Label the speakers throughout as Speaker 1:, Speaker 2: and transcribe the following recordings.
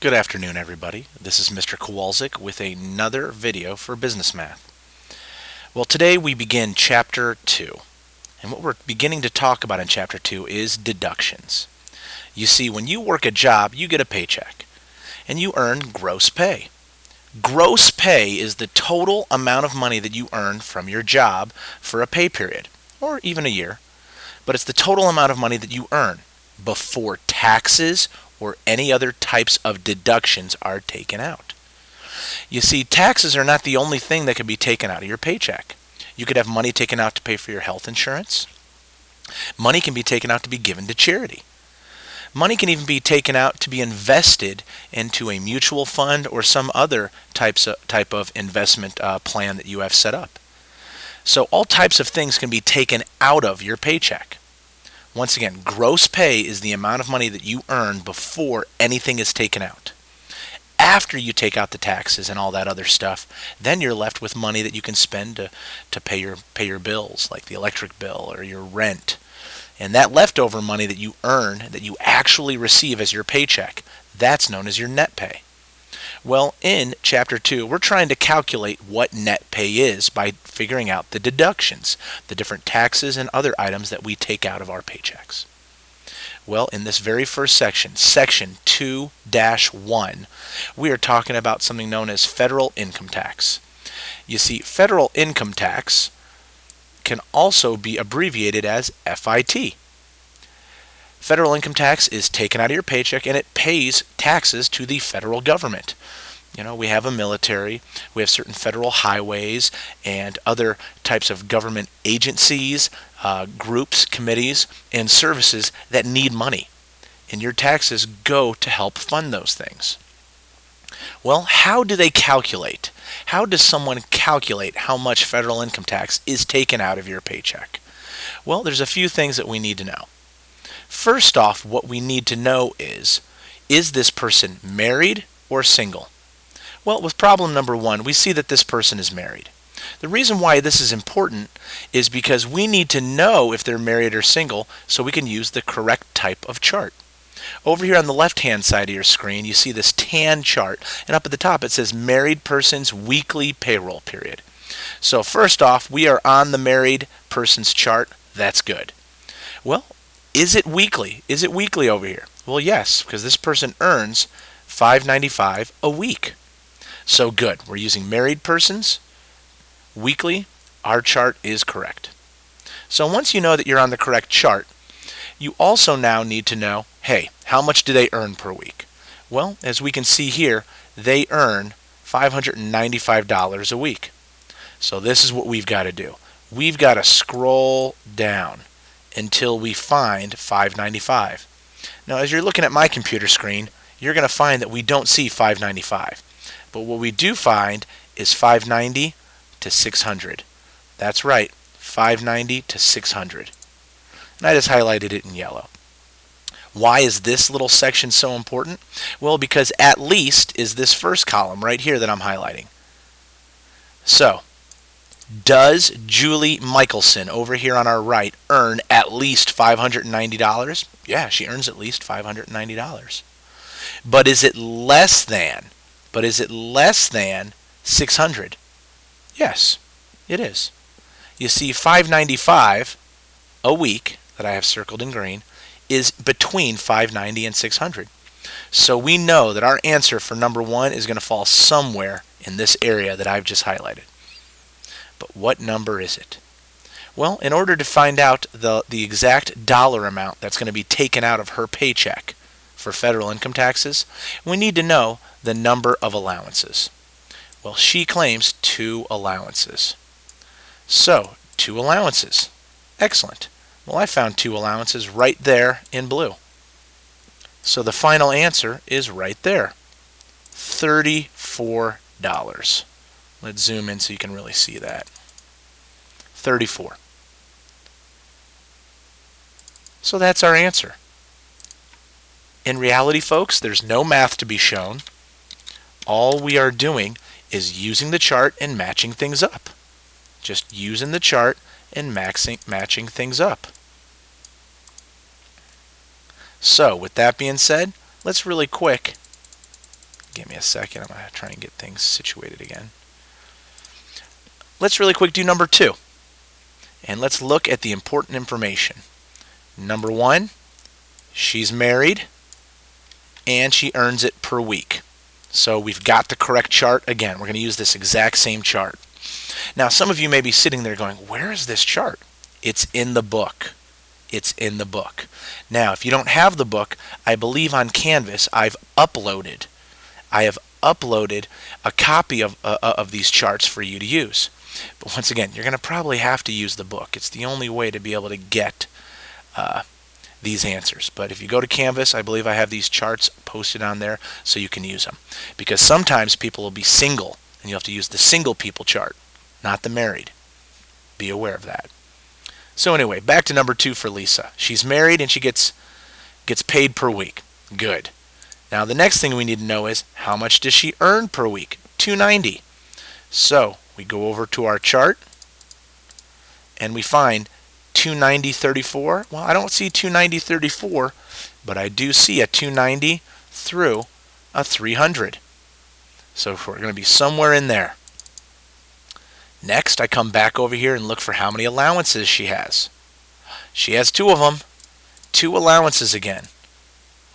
Speaker 1: Good afternoon, everybody. This is Mr. Kowalczyk with another video for Business Math. Well, today we begin Chapter 2. And what we're beginning to talk about in Chapter 2 is deductions. You see, when you work a job, you get a paycheck. And you earn gross pay. Gross pay is the total amount of money that you earn from your job for a pay period, or even a year. But it's the total amount of money that you earn before taxes or any other types of deductions are taken out. You see, taxes are not the only thing that can be taken out of your paycheck. You could have money taken out to pay for your health insurance. Money can be taken out to be given to charity. Money can even be taken out to be invested into a mutual fund or some other type of investment plan that you have set up. So all types of things can be taken out of your paycheck. Once again, gross pay is the amount of money that you earn before anything is taken out. After you take out the taxes and all that other stuff, then you're left with money that you can spend to pay your bills, like the electric bill or your rent. And that leftover money that you earn, that you actually receive as your paycheck, that's known as your net pay. Well, in Chapter 2, we're trying to calculate what net pay is by figuring out the deductions, the different taxes and other items that we take out of our paychecks. Well, in this very first section, Section 2-1, we are talking about something known as federal income tax. You see, federal income tax can also be abbreviated as FIT. Federal income tax is taken out of your paycheck and it pays taxes to the federal government. You know, we have a military, we have certain federal highways and other types of government agencies, groups, committees, and services that need money. And your taxes go to help fund those things. Well, how do they calculate? How does someone calculate how much federal income tax is taken out of your paycheck? Well, there's a few things that we need to know. First off, what we need to know is this person married or single? Well, with problem number 1, we see that this person is married. The reason why this is important is because we need to know if they're married or single so we can use the correct type of chart. Over here on the left-hand side of your screen, you see this tan chart, and up at the top it says married person's weekly payroll period. So first off, we are on the married person's chart. That's good. Well, is it weekly? Is it weekly over here? Well, yes, because this person earns $5.95 a week. So good. We're using married persons, weekly. Our chart is correct. So once you know that you're on the correct chart, you also now need to know, hey, how much do they earn per week? Well, as we can see here, they earn $595 a week. So this is what we've got to do. We've got to scroll down until we find $595. Now, as you're looking at my computer screen, you're going to find that we don't see $595. But what we do find is $590 to $600. That's right, $590 to $600. And I just highlighted it in yellow. Why is this little section so important? Well, because at least is this first column right here that I'm highlighting. So, does Julie Michelson over here on our right earn at least $590? Yeah, she earns at least $590. But is it less than? But is it less than $600? Yes, it is. You see, $595 a week that I have circled in green is between $590 and $600. So we know that our answer for number 1 is going to fall somewhere in this area that I've just highlighted. But what number is it? Well, in order to find out the exact dollar amount that's going to be taken out of her paycheck for federal income taxes, we need to know the number of allowances. Well, she claims 2 allowances. So, 2 allowances. Excellent. Well, I found 2 allowances right there in blue. So the final answer is right there. $34. Let's zoom in so you can really see that. 34. So that's our answer. In reality, folks, there's no math to be shown. All we are doing is using the chart and matching things up. Just using the chart and matching things up. So with that being said, let's really quick Give me a second. I'm going to try and get things situated again. Let's really quick do number 2. And let's look at the important information. Number 1, she's married and she earns it per week. So we've got the correct chart. Again, we're going to use this exact same chart. Now, some of you may be sitting there going, where is this chart? It's in the book. It's in the book. Now, if you don't have the book, I believe on Canvas I have uploaded a copy of these charts for you to use. But once again, you're going to probably have to use the book. It's the only way to be able to get these answers. But if you go to Canvas, I believe I have these charts posted on there so you can use them. Because sometimes people will be single, and you'll have to use the single people chart, not the married. Be aware of that. So anyway, back to number 2 for Lisa. She's married and she gets paid per week. Good. Now the next thing we need to know is, how much does she earn per week? $290. So we go over to our chart and we find 290.34. Well, I don't see 290.34, but I do see a 290 through a 300. So we're going to be somewhere in there. Next, I come back over here and look for how many allowances she has. She has 2 of them. 2 allowances again.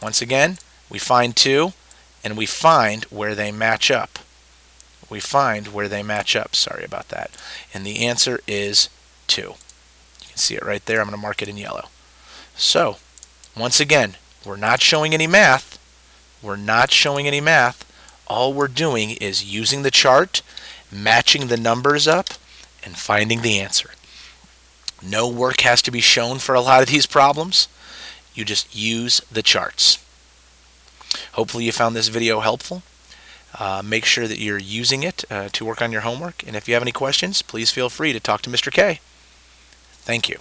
Speaker 1: Once again, we find 2, and we find where they match up. Sorry about that. And the answer is 2. You can see it right there. I'm going to mark it in yellow. So, once again, we're not showing any math. All we're doing is using the chart, matching the numbers up, and finding the answer. No work has to be shown for a lot of these problems. You just use the charts. Hopefully you found this video helpful. Make sure that you're using it to work on your homework. And if you have any questions, please feel free to talk to Mr. K. Thank you.